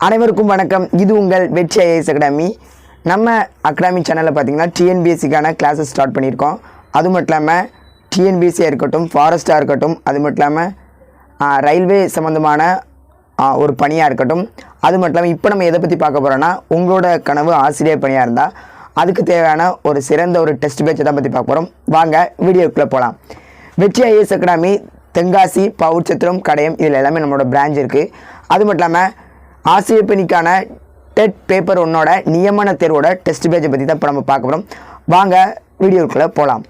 அனைவருக்கும் வணக்கம். இது உங்கள் வெற்றி ஐஏஎஸ் அகாடமி. நம்ம அகாடமி சேனலில் பார்த்தீங்கன்னா டிஎன்பிஎஸ்சிக்கான கிளாஸஸ் ஸ்டார்ட் பண்ணியிருக்கோம். அது மட்டும் இல்லாமல் டிஎன்பிஎஸ்சியாக இருக்கட்டும், ஃபாரஸ்ட்டாக இருக்கட்டும், அது மட்டும் இல்லாமல் ரயில்வே சம்மந்தமான ஒரு பணியாக இருக்கட்டும், அது மட்டும் இல்லாமல் இப்போ நம்ம எதை பற்றி பார்க்க போகிறோன்னா, உங்களோட கனவு ஆசிரியர் பணியாக இருந்தால் அதுக்கு தேவையான ஒரு சிறந்த ஒரு டெஸ்ட் பேட்ச் தான் பற்றி பார்க்க போகிறோம். வாங்க வீடியோக்குள்ளே போகலாம். வெற்றி ஐஏஎஸ் அகாடமி தென்காசி, பவுச்சத்திரம், கடையம் இதில் எல்லாமே நம்மளோட பிரான்ச் இருக்குது. அது மட்டும் இல்லாமல் ஆசிரியர் பணிக்கான டெட் பேப்பர் 1ஓட நியமன தேர்வோட டெஸ்ட் பேட்சை பற்றி தான் இப்போ நம்ம பார்க்க போகிறோம். வாங்க வீடியோக்குள்ளே போகலாம்.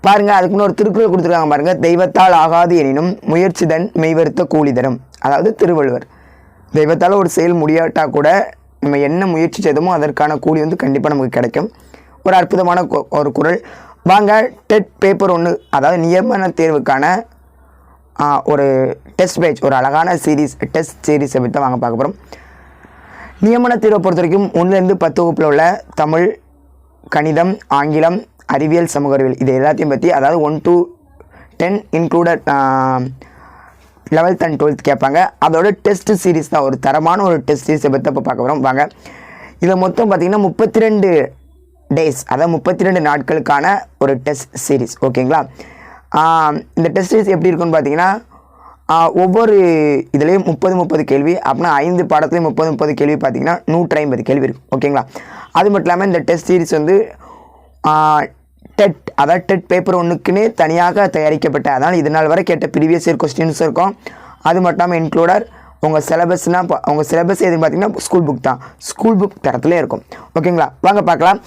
பாருங்கள், அதுக்கு முன்னாடி ஒரு திருக்குறள் கொடுத்துருக்காங்க பாருங்கள். தெய்வத்தால் ஆகாது எனினும் முயற்சிதன் மெய்வருத்த கூலி தரும். அதாவது திருவள்ளுவர். தெய்வத்தால் ஒரு செயல் முடியாட்டால் கூட நம்ம என்ன முயற்சி செய்தோமோ அதற்கான கூலி கண்டிப்பாக நமக்கு கிடைக்கும். ஒரு அற்புதமான ஒரு குறள். வாங்க டெட் பேப்பர் 1 அதாவது நியமன தேர்வுக்கான ஒரு டெஸ்ட் பேட்ச், ஒரு அழகான சீரீஸ், டெஸ்ட் சீரீஸை பற்றி தான் வாங்க பார்க்க போகிறோம். நியமன தேர்வை பொறுத்த வரைக்கும் 1லேருந்து 10 வகுப்பில் உள்ள தமிழ், கணிதம், ஆங்கிலம், அறிவியல், சமூக அறிவியல் இது எல்லாத்தையும் பற்றி, அதாவது 1 to 10 included 11th and 12th கேட்பாங்க. அதோட டெஸ்ட் சீரீஸ் தான், ஒரு தரமான ஒரு டெஸ்ட் சீரீஸை பற்றி இப்போ பார்க்க போகிறோம். வாங்க, இதில் மொத்தம் பார்த்திங்கன்னா 32 டேஸ், அதாவது 32 நாட்களுக்கான ஒரு டெஸ்ட் சீரீஸ். ஓகேங்களா? இந்த டெஸ்ட் சீரீஸ் எப்படி இருக்குன்னு பார்த்தீங்கன்னா, ஒவ்வொரு இதுலேயும் 30 கேள்வி, அப்படின்னா 5 பாடத்துலேயும் 30 கேள்வி பார்த்தீங்கன்னா 150 கேள்வி இருக்கும். ஓகேங்களா? அது மட்டும் இல்லாமல் இந்த டெஸ்ட் சீரீஸ் டெட், அதாவது டெட் பேப்பர் 1க்குன்னே தனியாக தயாரிக்கப்பட்ட, அதனால் இது நாள் வரை கேட்ட ப்ரீவியஸ் இயர் கொஸ்டின்ஸ் இருக்கும். அது மட்டும் இல்லாமல் இன்க்ளூடர் உங்கள் சிலபஸ்னால், உங்கள் சிலபஸ் எதுன்னு பார்த்தீங்கன்னா ஸ்கூல் புக் தான், ஸ்கூல் புக் தரத்துலேயே இருக்கும். ஓகேங்களா? வாங்க பார்க்கலாம்.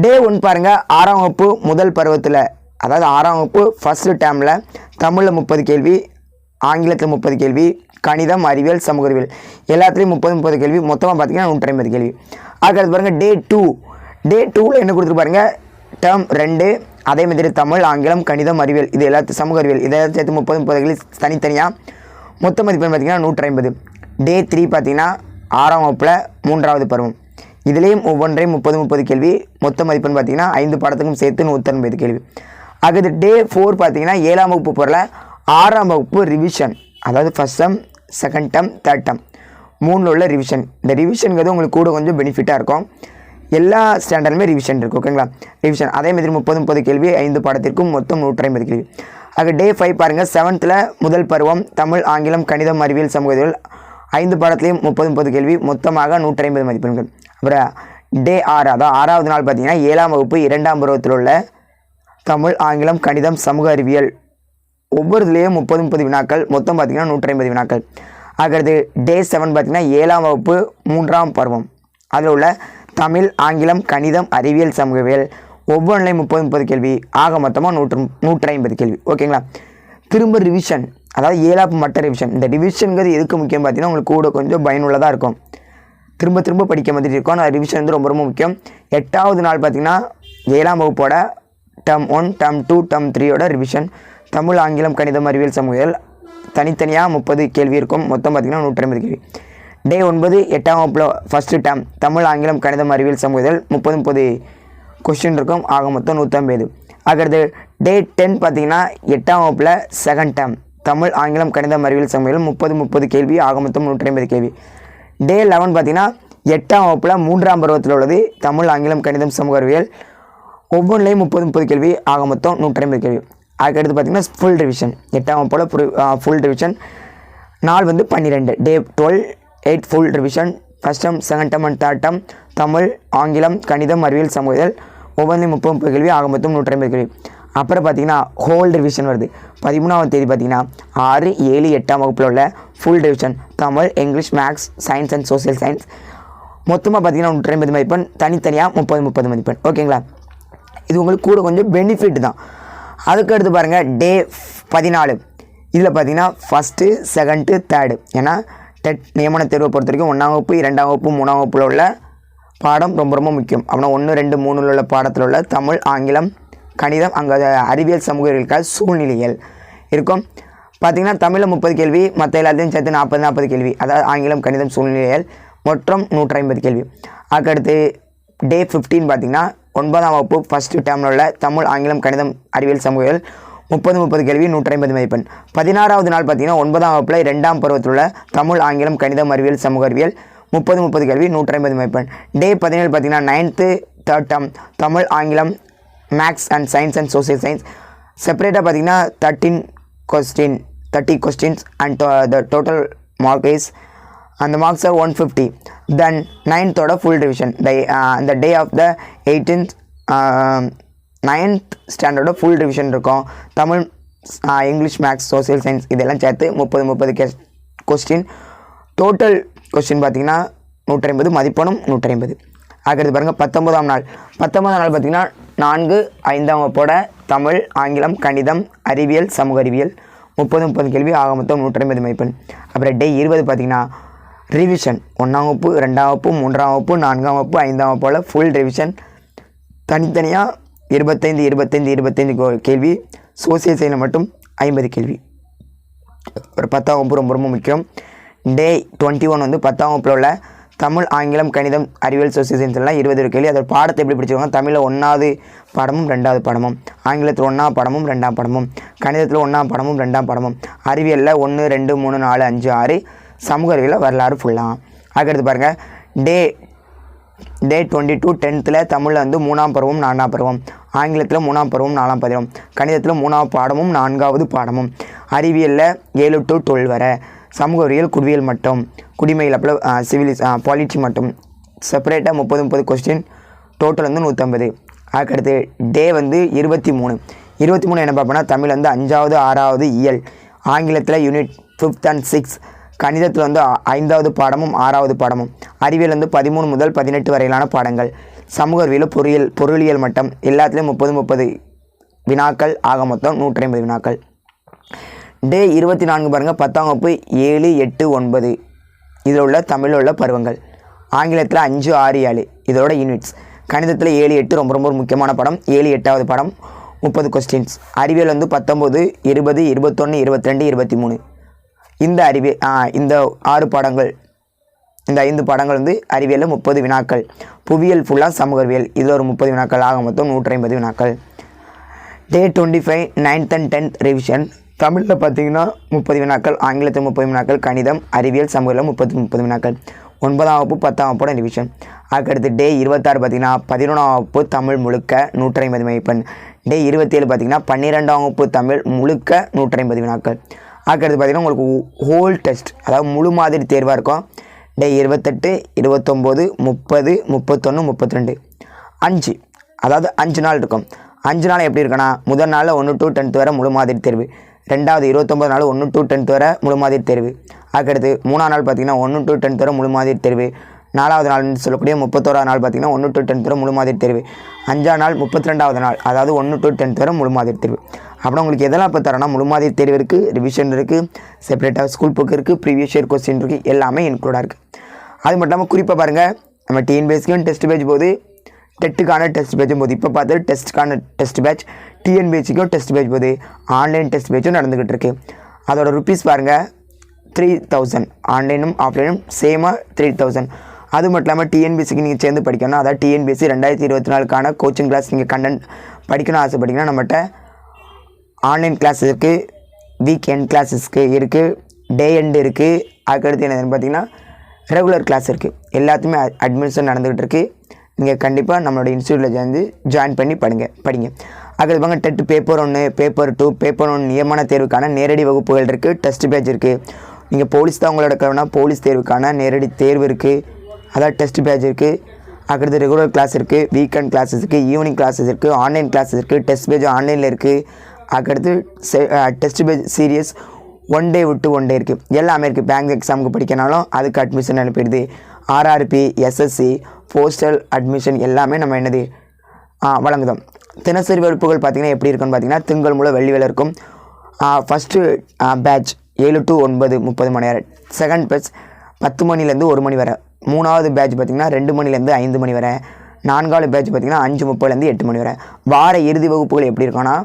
டே 1 பாருங்கள், 6ஆம் வகுப்பு முதல் பருவத்தில், அதாவது 6ஆம் வகுப்பு ஃபஸ்ட்டு டேர்மில் தமிழில் 30 கேள்வி, ஆங்கிலத்தில் 30 கேள்வி, கணிதம், அறிவியல், சமூக அறிவியல் எல்லாத்துலேயும் 30 கேள்வி, மொத்தமாக பார்த்தீங்கன்னா 150 கேள்வி. அதுக்கடுத்து பாருங்கள் டே 2. டே 2ல் என்ன கொடுத்துட்டு பாருங்கள், டேர்ம் 2, அதே மாதிரி தமிழ், ஆங்கிலம், கணிதம், அறிவியல் இது எல்லாத்தையும், சமூக அறிவியல் இதெல்லாம் சேர்த்து 30 கேள்வி தனித்தனியாக, மொத்த மதிப்பெண் பார்த்தீங்கன்னா 150. டே 3 பார்த்தீங்கன்னா 6ஆம் வகுப்பில் 3வது பருவம், இதுலேயும் ஒவ்வொன்றையும் 30 கேள்வி, மொத்த மதிப்பெண் பார்த்தீங்கன்னா 5 பாடத்துக்கும் சேர்த்து 150 கேள்வி. அடுத்து டே 4 பார்த்தீங்கன்னா 7ஆம் வகுப்பு பொருளை 6ஆம் வகுப்பு ரிவிஷன், அதாவது first term, second term, third term 3ல் உள்ள ரிவிஷன். இந்த ரிவிஷனுங்கிறது உங்களுக்கு கூட கொஞ்சம் பெனிஃபிட்டாக இருக்கும். எல்லா ஸ்டாண்டர்டுமே ரிவிஷன் இருக்குது. ஓகேங்களா? ரிவிஷன் அதேமாதிரி 30 கேள்வி, 5 பாடத்திற்கும் மொத்தம் 150 கேள்வி. ஆக டே 5 பாருங்கள், 7th முதல் பருவம் தமிழ், ஆங்கிலம், கணிதம், அறிவியல், சமூக அறிவியல் 5 பாடத்துலேயும் 30 கேள்வி, மொத்தமாக 150 மதிப்பெண்கள். அப்புறம் டே 6, அதாவது 6வது நாள் பார்த்தீங்கன்னா 7ஆம் வகுப்பு 2ஆம் பருவத்தில் உள்ள தமிழ், ஆங்கிலம், கணிதம், சமூக அறிவியல் ஒவ்வொருதுலேயும் 30 வினாக்கள், மொத்தம் பார்த்திங்கன்னா 150 வினாக்கள். ஆகிறது டே 7 பார்த்திங்கன்னா 7ஆம் வகுப்பு 3ஆம் பருவம், அதில் உள்ள தமிழ், ஆங்கிலம், கணிதம், அறிவியல், சமூக அறிவியல் ஒவ்வொன்றிலையும் 30 கேள்வி, ஆக மொத்தமாக 150 கேள்வி. ஓகேங்களா? திரும்ப ரிவிஷன், அதாவது 7ஆம் மட்ட ரிவிஷன். இந்த ரிவிஷனுங்கிறது எதுக்கு முக்கியம் பார்த்தீங்கன்னா, உங்களுக்கு கூட கொஞ்சம் பயனுள்ளதாக இருக்கும், திரும்ப படிக்க மாதிரி இருக்கும். அந்த ரிவிஷன் ரொம்ப முக்கியம். 8வது நாள் பார்த்திங்கன்னா 7ஆம் வகுப்போட டேர்ம் 1, டேர்ம் 2, டேர்ம் 3யோட ரிவிஷன். தமிழ், ஆங்கிலம், கணிதம், அறிவியல், சமூகவியல் தனித்தனியாக 30 கேள்வி இருக்கும், மொத்தம் பார்த்திங்கன்னா 150 கேள்வி. டே 9 8ஆம் வகுப்பில் ஃபஸ்ட்டு டேர்ம் தமிழ், ஆங்கிலம், கணிதம், அறிவியல், சமூகவியல் 30 கொஸ்டின் இருக்கும், ஆக மொத்தம் 150. ஆகிறது டே 10 பார்த்திங்கன்னா 8ஆம் வகுப்பில் செகண்ட் டேர்ம் தமிழ், ஆங்கிலம், கணிதம், அறிவியல், சமூகவியல் 30 கேள்வி, ஆக மொத்தம் 150 கேள்வி. டே 11 பார்த்திங்கன்னா 8ஆம் வகுப்பில் 3ஆம் பருவத்தில் உள்ளது தமிழ், ஆங்கிலம், கணிதம், சமூக அறிவியல் ஒவ்வொன்றிலையும் 30 கேள்வி, ஆக மொத்தம் 150 கேள்வி. அதுக்கடுத்து பார்த்திங்கன்னா ஃபுல் ரிவிஷன், 8ஆம் வகுப்போட ஃபுல் ரிவிஷன் நாள் 12. டே 12 8 full revision, first term, second term and third term தமிழ், ஆங்கிலம், கணிதம், அறிவியல், சமூகவியல் ஒவ்வொன்றையும் 30 கேள்வி, ஆக மொத்தம் 150 கேள்வி. அப்புறம் பார்த்திங்கன்னா ஹோல் ரிவிஷன் வருது. 13ஆம் தேதி பார்த்திங்கன்னா 6, 7, 8ஆம் வகுப்பில் உள்ள full revision Tamil, English, maths, science and social science மொத்தமாக பார்த்திங்கன்னா 150 மதிப்பெண், தனித்தனியாக 30 மதிப்பெண். ஓகேங்களா? இது உங்களுக்கு கூட கொஞ்சம் பெனிஃபிட் தான். அதுக்கடுத்து பாருங்கள் டே 14. இதில் பார்த்தீங்கன்னா ஃபஸ்ட்டு, செகண்டு, தேர்டு, ஏன்னா டெட் நியமன தேர்வை பொறுத்த வரைக்கும் 1ஆம் வகுப்பு, 2ஆம் வகுப்பு, 3ஆம் வகுப்பில் உள்ள பாடம் ரொம்ப முக்கியம். அப்படின்னா 1, 2, 3ல் உள்ள பாடத்தில் உள்ள தமிழ், ஆங்கிலம், கணிதம், அங்கே அறிவியல், சமூக அறிவியல், சூழ்நிலைகள் இருக்கும். பார்த்திங்கன்னா தமிழில் 30 கேள்வி, மற்ற எல்லாத்தையும் சேர்த்து 40 கேள்வி, அதாவது ஆங்கிலம், கணிதம், சூழ்நிலைகள் மொத்தம் 150 கேள்வி. அதுக்கடுத்து டே 15 பார்த்திங்கன்னா 9ஆம் வகுப்பு ஃபஸ்ட்டு டேர்மில் உள்ள தமிழ், ஆங்கிலம், கணிதம், அறிவியல், சமூகவியல் 30 கேள்வி, 150 மதிப்பெண். 16வது நாள் பார்த்திங்கன்னா 9ஆம் வகுப்பில் 2ஆம் பருவத்தில் உள்ள தமிழ், ஆங்கிலம், கணிதம், அறிவியல், சமூக அறிவியல் 30 கேள்வி 150 மதிப்பெண். டே 17 பார்த்தீங்கன்னா 9th தேர்ட் டேர்ம் தமிழ் ஆங்கிலம் maths and science and social science செப்பரேட்டாக பார்த்தீங்கன்னா 30 questions and the total mark is அந்த marks are 150. Then 9th full revision அந்த day of the 18th 9th ஸ்டாண்டர்டோட ஃபுல் ரிவிஷன் இருக்கும். தமிழ் இங்கிலீஷ் மேக்ஸ் சோசியல் சயின்ஸ் இதெல்லாம் சேர்த்து 30 கொஸ்டின். டோட்டல் கொஸ்டின் பார்த்தீங்கன்னா 150 மதிப்பெண்ணும் 150. ஆகிறது பாருங்கள் 19ஆம் நாள் பார்த்தீங்கன்னா 4, 5ஆம் வகுப்போட தமிழ் ஆங்கிலம் கணிதம் அறிவியல் சமூக அறிவியல் 30 கேள்வி ஆக மொத்தம் 150 மதிப்பெண். அப்புறம் டே 20 பார்த்தீங்கன்னா ரிவிஷன் 1ஆம் வகுப்பு 2ஆம் வகுப்பு 3ஆம் வகுப்பு 4ஆம் வகுப்பு 5ஆம் வகுப்போட ஃபுல் ரிவிஷன் தனித்தனியாக 25 கேள்வி. சோசியல் சயின்ஸில் மட்டும் 50 கேள்வி. ஒரு 10ஆம் வகுப்பு ரொம்ப ரொம்ப முக்கியம். டே 21 வந்து 10ஆம் வகுப்பில் உள்ள தமிழ் ஆங்கிலம் கணிதம் அறிவியல் சோசியல் சயின்ஸ் எல்லாம் 20 கேள்வி. அதோட பாடத்தை எப்படி பிடிச்சிருக்காங்க? தமிழில் 1வது பாடமும் 2வது பாடமும், ஆங்கிலத்தில் 1ஆம் பாடமும் 2ஆம் பாடமும், கணிதத்தில் 1ஆம் பாடமும் 2ஆம் பாடமும், அறிவியலில் 1, 2, 3, 4, 5, 6, சமூக அறிவியலில் வரலாறு ஃபுல்லாக. அதுக்கடுத்து பாருங்கள் டே 22 10th தமிழில் வந்து 3ஆம் பருவம் 4ஆம் பருவம், ஆங்கிலத்தில் 3ஆம் பருவம் 4ஆம் பருவம், கணிதத்தில் 3ஆம் பாடமும் 4வது பாடமும், அறிவியலில் 7 to 12 வரை, சமூக அறிவியல் குடிவியல் மட்டும், குடிமையில் அப்புறம் சிவிலிஸ் பாலிட்டி மட்டும் செப்பரேட்டாக 30 கொஸ்டின். டோட்டல் வந்து 150. அதுக்கடுத்து டே வந்து 23 என்ன பார்ப்போம்னா தமிழ் வந்து 5வது 6வது இயல், ஆங்கிலத்தில் யூனிட் 5th and 6, கணிதத்தில் வந்து 5வது பாடமும் 6வது பாடமும், அறிவியல் வந்து 13 முதல் 18 வரையிலான பாடங்கள், சமூக அறிவியல் பொருளியல் மட்டம் எல்லாத்துலேயும் 30 வினாக்கள் ஆக மொத்தம் 150 வினாக்கள். டே 24 பாருங்கள் 10ஆம் வகுப்பு 7, 8, 9 இதில் உள்ள தமிழில் உள்ள பருவங்கள், ஆங்கிலத்தில் 5, 6, 7 இதோட யூனிட்ஸ், கணிதத்தில் 7, 8 ரொம்ப ரொம்ப முக்கியமான படம், 7, 8வது படம் 30 கொஸ்டின்ஸ், அறிவியல் வந்து 19, 20, 21, 22, 23 இந்த இந்த 6 பாடங்கள் இந்த 5 பாடங்கள் வந்து அறிவியலில் 30 வினாக்கள், புவியியல் ஃபுல்லாக சமூக அறிவியல் இதில் ஒரு 30 வினாக்கள் ஆக மொத்தம் 150 வினாக்கள். டே 25 9th and 10th ரிவிஷன் தமிழில் பார்த்தீங்கன்னா 30 வினாக்கள், ஆங்கிலத்தில் 30 வினாக்கள், கணிதம் அறிவியல் சமூகத்தில் 30 வினாக்கள், 9ஆம் வகுப்பு 10ஆம் வகுப்போட ரிவிஷன். அதுக்கடுத்து டே 26 பார்த்தீங்கன்னா 11ஆம் வகுப்பு தமிழ் முழுக்க 150 மதிப்பெண். டே 27 பார்த்தீங்கன்னா 12ஆம் வகுப்பு தமிழ் முழுக்க 150 வினாக்கள். அதுக்கடுத்து பார்த்தீங்கன்னா உங்களுக்கு ஹோல் டெஸ்ட் அதாவது முழு மாதிரி தேர்வாக இருக்கும். டே 28, 29, 30, 31, 32 5 அதாவது 5 நாள் இருக்கும். 5 நாள் எப்படி இருக்குன்னா முதல் நாளில் 1 to 10th வரை முழு மாதிரி தேர்வு, 2வது 29 நாள் 1 to 10th வரை முழு மாதிரி தேர்வு, அதுக்கடுத்து 3ஆம் நாள் பார்த்தீங்கன்னா 1 to 10th வரை முழு மாதிரி தேர்வு, 4வது நாள்னு சொல்லக்கூடிய 31ஆம் நாள் பார்த்தீங்கன்னா 1 to 10th வரை முழு மாதிரி தேர்வு, 5ஆம் நாள் 32வது நாள் அதாவது 1 to 10th வரை முழு மாதிரி தேர்வு. அப்புறம் உங்களுக்கு எதெல்லாம் இப்போ தரோன்னா முழு மாதிரி தேர்வு இருக்குது, ரிவிஷன் இருக்குது, செப்பரேட்டாக ஸ்கூல் புக் இருக்குது, ப்ரீவியஸ் இயர் கொஸ்டின் இருக்குது, எல்லாமே இன்க்ளூடாக இருக்குது. அது மட்டும் இல்லாமல் குறிப்பாக பாருங்கள் நம்ம டிஎன்பிஎஸ்சிக்கும் டெஸ்ட் பேஜ் போது, டெட்டுக்கான டெஸ்ட் பேஜும் போது, இப்போ பார்த்து டெஸ்ட்டுக்கான டெஸ்ட் பேட்ச், டிஎன்பிஎஸ்சிக்கும் டெஸ்ட் பேஜ் போது, ஆன்லைன் டெஸ்ட் பேஜும் நடந்துக்கிட்டு இருக்குது. அதோட ருப்பீஸ் பாருங்கள் 3000, ஆன்லைனும் ஆஃப்லைனும் சேமாக 3000. அது மட்டும் இல்லாமல் டிஎன்பிஎஸ்சிக்கு நீங்கள் சேர்ந்து படிக்கணும், அதாவது டிஎன்பிஎஸ்சி 2024க்கான கோச்சிங் கிளாஸ் நீங்கள் கண்டென்ட் படிக்கணும் ஆசைப்பட்டீங்கன்னா நம்மகிட்ட ஆன்லைன் கிளாஸ் இருக்குது, வீக் எண்ட் கிளாஸஸ்க்கு இருக்குது, டே எண்டு இருக்குது, அதுக்கடுத்து என்னதுன்னு பார்த்தீங்கன்னா ரெகுலர் கிளாஸ் இருக்குது. எல்லாத்துமே அட்மிஷன் நடந்துகிட்டு இருக்குது. நீங்கள் கண்டிப்பாக நம்மளோட இன்ஸ்டியூட்டில் சேர்ந்து ஜாயின் பண்ணி படிங்க. அதுக்கு பாருங்க டெட் பேப்பர் 1, பேப்பர் 2, பேப்பர் 1 நியமன தேர்வுக்கான நேரடி வகுப்புகள் இருக்குது, டெஸ்ட் பேட்ச் இருக்குது. நீங்கள் போலீஸ் தான் உங்களோட கவனா போலீஸ் தேர்வுக்கான நேரடி தேர்வு இருக்குது, அதாவது டெஸ்ட் பேட்ச் இருக்குது. அதுக்கடுத்து ரெகுலர் கிளாஸ் இருக்குது, வீக்கெண்ட் கிளாஸஸ் இருக்குது, ஈவினிங் கிளாஸஸ் இருக்குது, ஆன்லைன் கிளாஸஸ் இருக்குது, டெஸ்ட் பேட்ச் ஆன்லைனில் இருக்குது. அதுக்கடுத்து டெஸ்ட் பேட்ச் சீரியஸ் 1 day விட்டு 1 day இருக்குது, எல்லாமே இருக்குது. பேங்க் எக்ஸாமுக்கு படிக்கனாலும் அதுக்கு அட்மிஷன் அனுப்பிடுது. ஆர்ஆர்பி, எஸ்எஸ்சி, போஸ்டல் அட்மிஷன் எல்லாமே நம்ம என்னது வழங்குதோம். தினசரி வகுப்புகள் பார்த்திங்கன்னா எப்படி இருக்குன்னு பார்த்தீங்கன்னா திங்கள் மூலம் வெள்ளி வேலை இருக்கும். ஃபஸ்ட்டு பேட்ச் 7 to 9 30 மணி நேரம், செகண்ட் பேட்ச் 10 மணிலேருந்து 1 மணி வரை, 3வது பேட்ச் பார்த்திங்கன்னா 2 மணிலேருந்து 5 மணி வரை, 4வது பேட்ச் பார்த்திங்கன்னா 5:30லேருந்து 8 மணி வரை. வார இறுதி வகுப்புகள் எப்படி இருக்குன்னா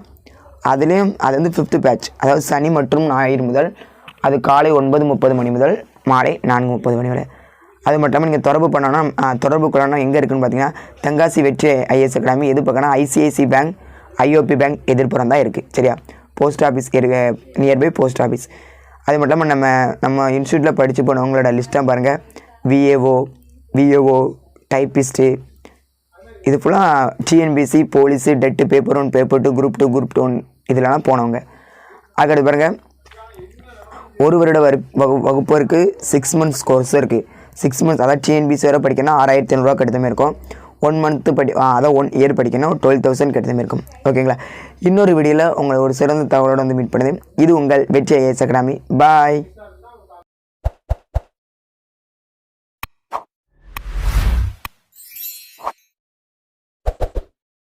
அதுலேயும் அது வந்து 5th பேட்ச், அதாவது சனி மற்றும் ஞாயிறு முதல் அது காலை 9:30 மணி முதல் மாலை 4:30 மணி வரை. அது மட்டும் இல்லாமல் நீங்கள் தொடர்பு கொள்ளணும்னா எங்கே இருக்குதுன்னு பார்த்தீங்கன்னா தென்காசி வெற்றி ஐஏஎஸ் அகாடமி எது பக்கம்னா ஐசிஐசி பேங்க், ஐஓபி பேங்க் எதிர்ப்புறம் தான் இருக்குது. சரியா, post office nearby post office. அது மட்டும் இல்லாமல் நம்ம இன்ஸ்டியூட்டில் படித்து போனவங்களோட லிஸ்ட்டாக பாருங்கள். விஏஓ டைப்பிஸ்ட்டு, இது ஃபுல்லாக TNPSC, police, TET, paper 1, paper 2, group 1 இதெல்லாம் போனவங்க. அதுக்கடுத்து பாருங்கள், ஒரு வருட வகுப்பு இருக்குது, 6 months கோர்ஸ் இருக்குது. 6 months அதாவது டிஎன்பிசி வரை படிக்கணும் 6500 கட்டுத்தமே இருக்கும். 1 month அதாவது 1 year படிக்கணும் 12,000 கட்டுத்தமே இருக்கும். ஓகேங்களா? இன்னொரு வீடியோவில் உங்களை ஒரு சிறந்த தகவலோடு வந்து மீட் பண்ணுது. இது உங்கள் வெற்றி ஐஏஎஸ் அகாடமி. பாய்.